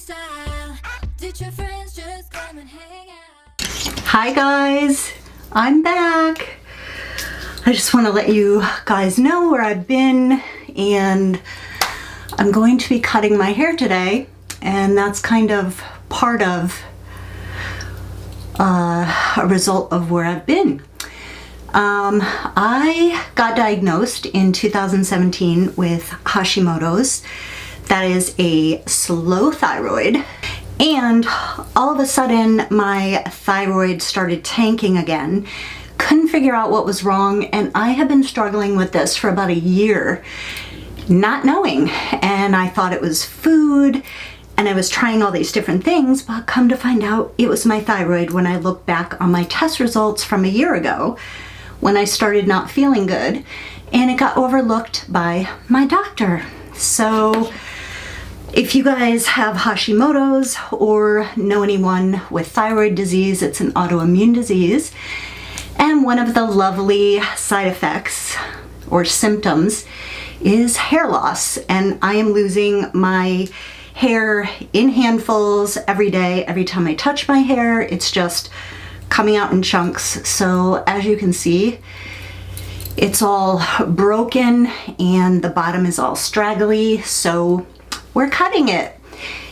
style. Did your friends just come and hang out? Hi guys, I'm back. I just want to let you guys know where I've been, and I'm going to be cutting my hair today, and that's kind of part of a result of where I've been. I got diagnosed in 2017 with Hashimoto's. That is a slow thyroid, and all of a sudden my thyroid started tanking again. Couldn't figure out what was wrong, and I have been struggling with this for about a year, not knowing, and I thought it was food, and I was trying all these different things, but come to find out it was my thyroid when I look back on my test results from a year ago when I started not feeling good, and it got overlooked by my doctor. So if you guys have Hashimoto's or know anyone with thyroid disease, it's an autoimmune disease, and one of the lovely side effects or symptoms is hair loss, and I am losing my hair in handfuls every day. Every time I touch my hair, it's just coming out in chunks. So as you can see, it's all broken and the bottom is all straggly, so we're cutting it.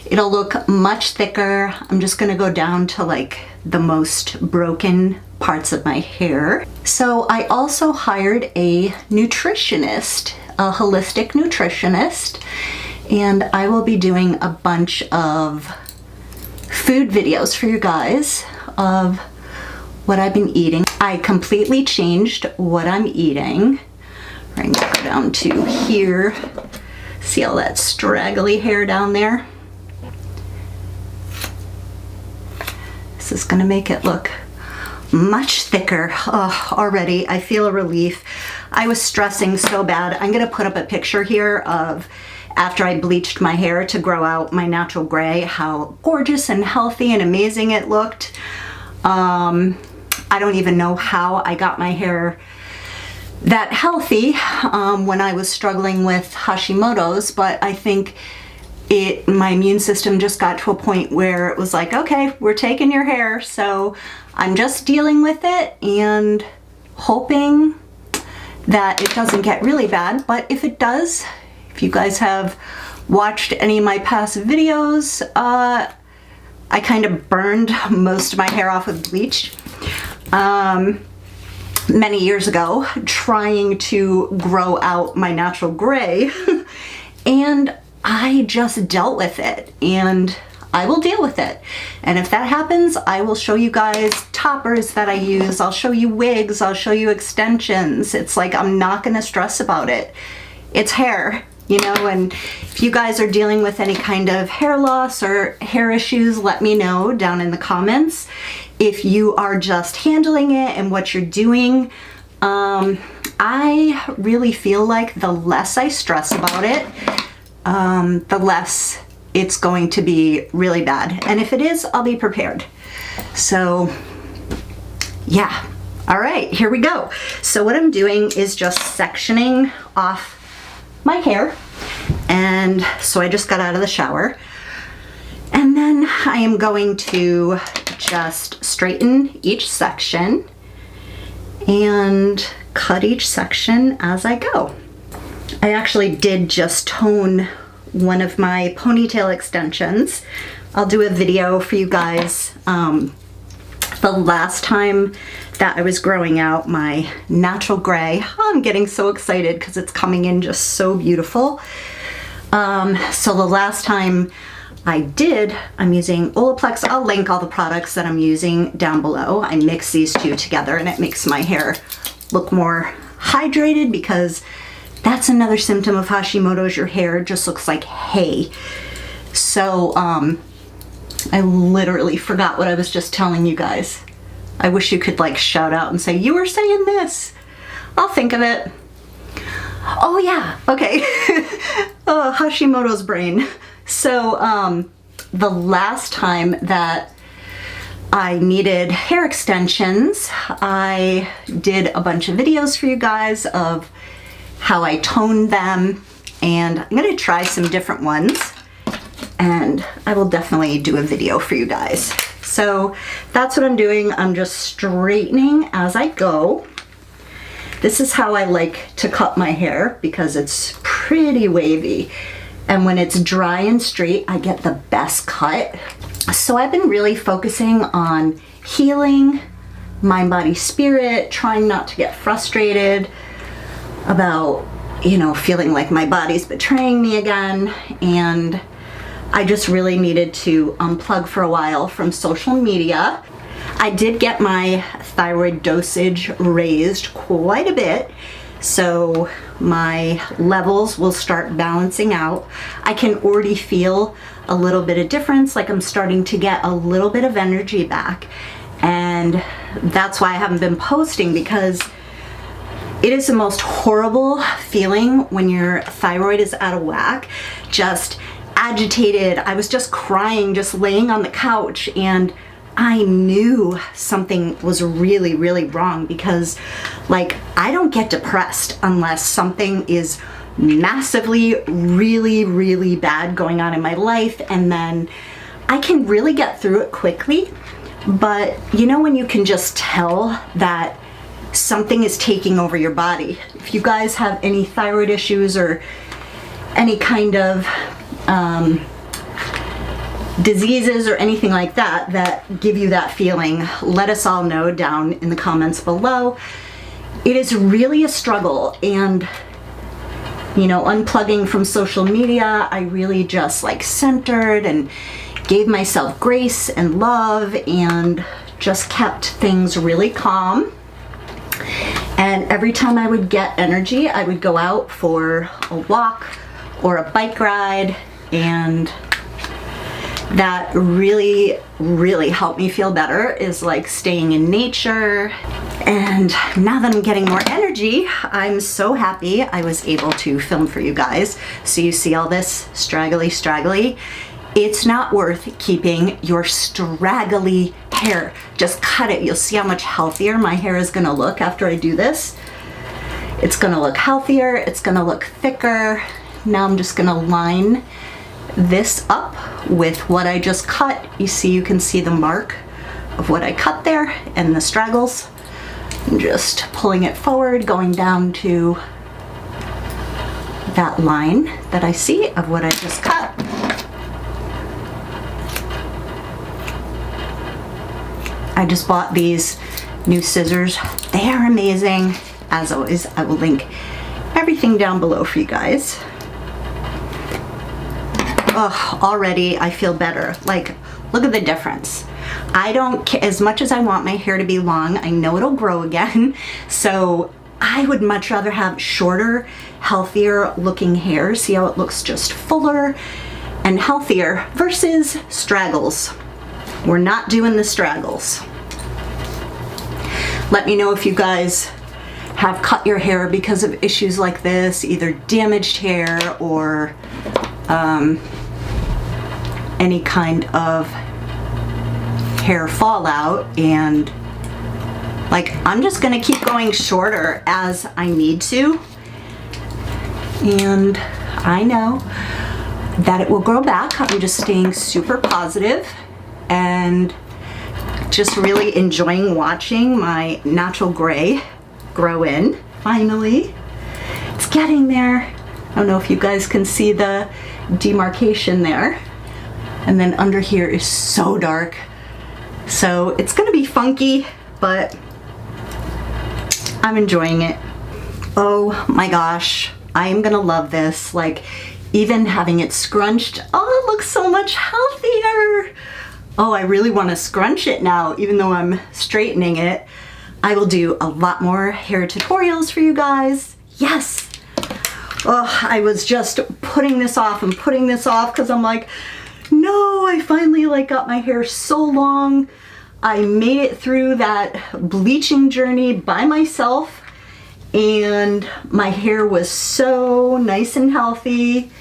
It'll look much thicker. I'm just gonna go down to like the most broken parts of my hair. So I also hired a nutritionist, a holistic nutritionist, and I will be doing a bunch of food videos for you guys of what I've been eating. I completely changed what I'm eating. I'm gonna go down to here. See all that straggly hair down there? This is gonna make it look much thicker. Oh, already I feel a relief. I was stressing so bad. I'm gonna put up a picture here of after I bleached my hair to grow out my natural gray, how gorgeous and healthy and amazing it looked. I don't even know how I got my hair that healthy when I was struggling with Hashimoto's, but I think my immune system just got to a point where it was like, okay, we're taking your hair, so I'm just dealing with it and hoping that it doesn't get really bad. But if it does, if you guys have watched any of my past videos, I kind of burned most of my hair off with bleach many years ago, trying to grow out my natural gray, and I just dealt with it, and I will deal with it. And if that happens, I will show you guys toppers that I use. I'll show you wigs. I'll show you extensions. It's like I'm not going to stress about it. It's hair, you know, and if you guys are dealing with any kind of hair loss or hair issues, let me know down in the comments. If you are just handling it and what you're doing, I really feel like the less I stress about it, the less it's going to be really bad. And if it is, I'll be prepared. So yeah. All right, here we go. So what I'm doing is just sectioning off my hair. And so I just got out of the shower. And then I am going to just straighten each section and cut each section as I go. I actually did just tone one of my ponytail extensions. I'll do a video for you guys the last time that I was growing out my natural gray. Oh, I'm getting so excited because it's coming in just so beautiful. So the last time I did, I'm using Olaplex. I'll link all the products that I'm using down below. I mix these two together and it makes my hair look more hydrated, because that's another symptom of Hashimoto's. Your hair just looks like hay. So I literally forgot what I was just telling you guys. I wish you could like shout out and say, you were saying this. I'll think of it. Oh yeah, okay. Oh, Hashimoto's brain. So the last time that I needed hair extensions, I did a bunch of videos for you guys of how I toned them, and I'm gonna try some different ones. and I will definitely do a video for you guys. So that's what I'm doing. I'm just straightening as I go. This is how I like to cut my hair because it's pretty wavy. And when it's dry and straight, I get the best cut. So I've been really focusing on healing, mind, body, spirit, trying not to get frustrated about, you know, feeling like my body's betraying me again. And I just really needed to unplug for a while from social media. I did get my thyroid dosage raised quite a bit, so my levels will start balancing out. I can already feel a little bit of difference, like I'm starting to get a little bit of energy back. And that's why I haven't been posting, because it is the most horrible feeling when your thyroid is out of whack, just agitated. I was just crying, just laying on the couch, and I knew something was really, really wrong, because like I don't get depressed unless something is massively, really, really bad going on in my life, and then I can really get through it quickly. But you know when you can just tell that something is taking over your body? If you guys have any thyroid issues or any kind of diseases or anything like that that give you that feeling, let us all know down in the comments below. It is really a struggle, and you know, unplugging from social media, I really just like centered and gave myself grace and love and just kept things really calm. And every time I would get energy, I would go out for a walk or a bike ride, and that really, really helped me feel better, is like staying in nature. And now that I'm getting more energy, I'm so happy I was able to film for you guys. So you see all this straggly. It's not worth keeping your straggly hair. Just cut it. You'll see how much healthier my hair is gonna look after I do this. It's gonna look healthier, it's gonna look thicker. Now I'm just gonna line this up with what I just cut. You see, you can see the mark of what I cut there and the straggles. I'm just pulling it forward, going down to that line that I see of what I just cut. I just bought these new scissors. They are amazing. As always, I will link everything down below for you guys. Oh, already I feel better. Like, look at the difference. I don't care, as much as I want my hair to be long, I know it'll grow again. So I would much rather have shorter, healthier looking hair. See how it looks just fuller and healthier versus straggles. We're not doing the straggles. Let me know if you guys have cut your hair because of issues like this, either damaged hair or any kind of hair fallout. And like, I'm just gonna keep going shorter as I need to, and I know that it will grow back. I'm just staying super positive and just really enjoying watching my natural gray grow in. Finally, it's getting there. I don't know if you guys can see the demarcation there. And then under here is so dark. So it's gonna be funky, but I'm enjoying it. Oh my gosh, I am gonna love this. Like, even having it scrunched, oh, it looks so much healthier. Oh, I really wanna scrunch it now, even though I'm straightening it. I will do a lot more hair tutorials for you guys. Yes. Oh, I was just putting this off and putting this off because I'm like, no, I finally like got my hair so long. I made it through that bleaching journey by myself, and my hair was so nice and healthy,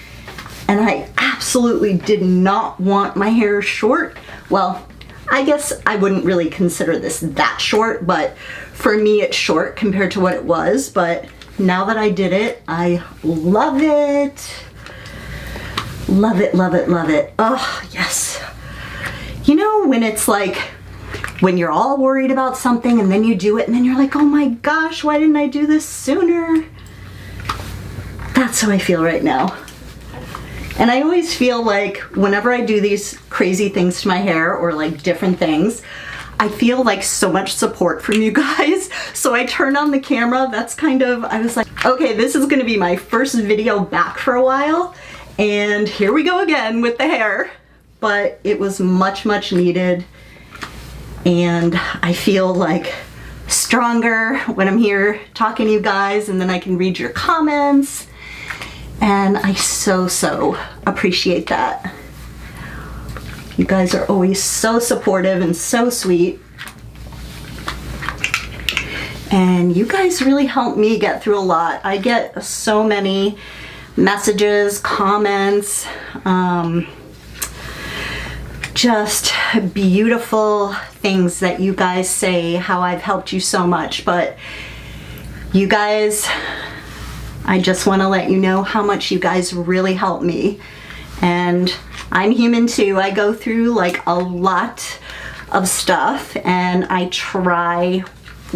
and I absolutely did not want my hair short. Well, I guess I wouldn't really consider this that short, but for me it's short compared to what it was. But now that I did it, I love it. Love it, love it, love it. Oh, yes. You know, when it's like, when you're all worried about something and then you do it and then you're like, oh my gosh, why didn't I do this sooner? That's how I feel right now. And I always feel like whenever I do these crazy things to my hair or like different things, I feel like so much support from you guys. So I turned on the camera. That's kind of, I was like, okay, this is gonna be my first video back for a while. And here we go again with the hair. But it was much, much needed. And I feel like stronger when I'm here talking to you guys, and then I can read your comments. And I so appreciate that. You guys are always so supportive and so sweet. And you guys really help me get through a lot. I get so many messages, comments, just beautiful things that you guys say, how I've helped you so much. But you guys, I just want to let you know how much you guys really help me. And I'm human too. I go through like a lot of stuff, and I try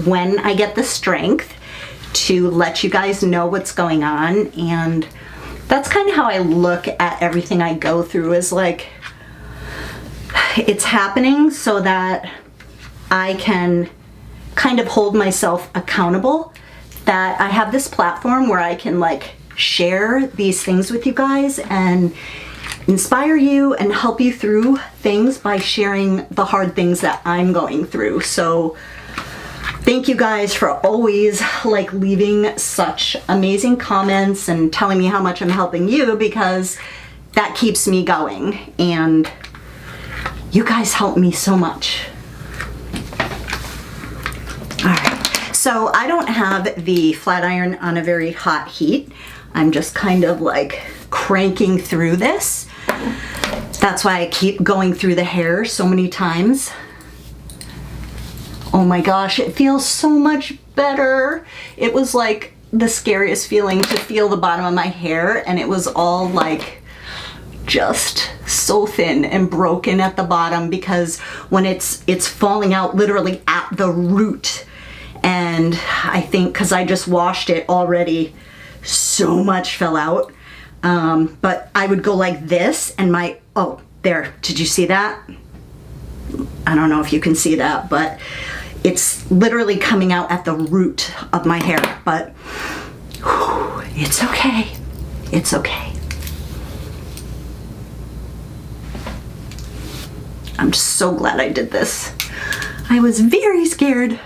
when I get the strength to let you guys know what's going on. And that's kind of how I look at everything I go through, is like, it's happening so that I can kind of hold myself accountable, that I have this platform where I can like share these things with you guys and inspire you and help you through things by sharing the hard things that I'm going through. So thank you guys for always like leaving such amazing comments and telling me how much I'm helping you, because that keeps me going, and you guys help me so much. All right, so I don't have the flat iron on a very hot heat. I'm just kind of like cranking through this. That's why I keep going through the hair so many times. Oh my gosh, it feels so much better. It was like the scariest feeling to feel the bottom of my hair, and it was all like just so thin and broken at the bottom, because when it's falling out literally at the root. And I think because I just washed it already, so much fell out. But I would go like this, and oh, there, did you see that? I don't know if you can see that, but it's literally coming out at the root of my hair. But whew, it's okay, it's okay. I'm so glad I did this. I was very scared.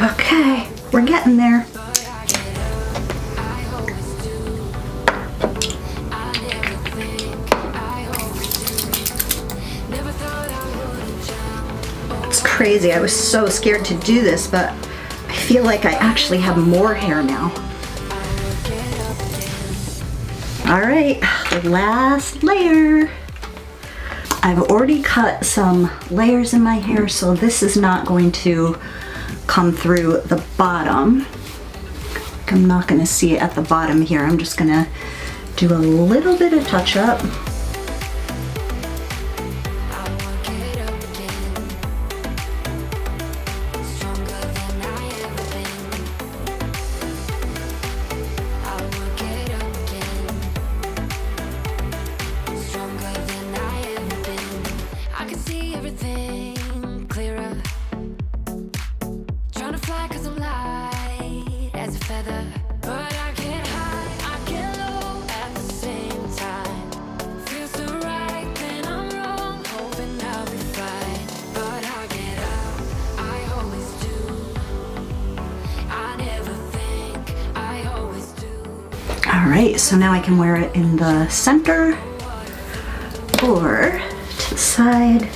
Okay, we're getting there. It's crazy. I was so scared to do this, but I feel like I actually have more hair now. All right, last layer. I've already cut some layers in my hair, so this is not going to come through the bottom. I'm not going to see it at the bottom here. I'm just going to do a little bit of touch up. All right, so now I can wear it in the center or to the side.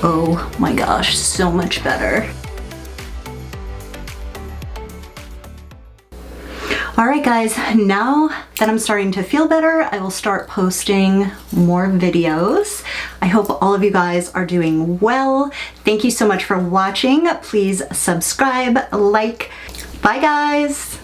Oh my gosh, so much better. Alright guys, now that I'm starting to feel better, I will start posting more videos. I hope all of you guys are doing well. Thank you so much for watching. Please subscribe, like. Bye guys!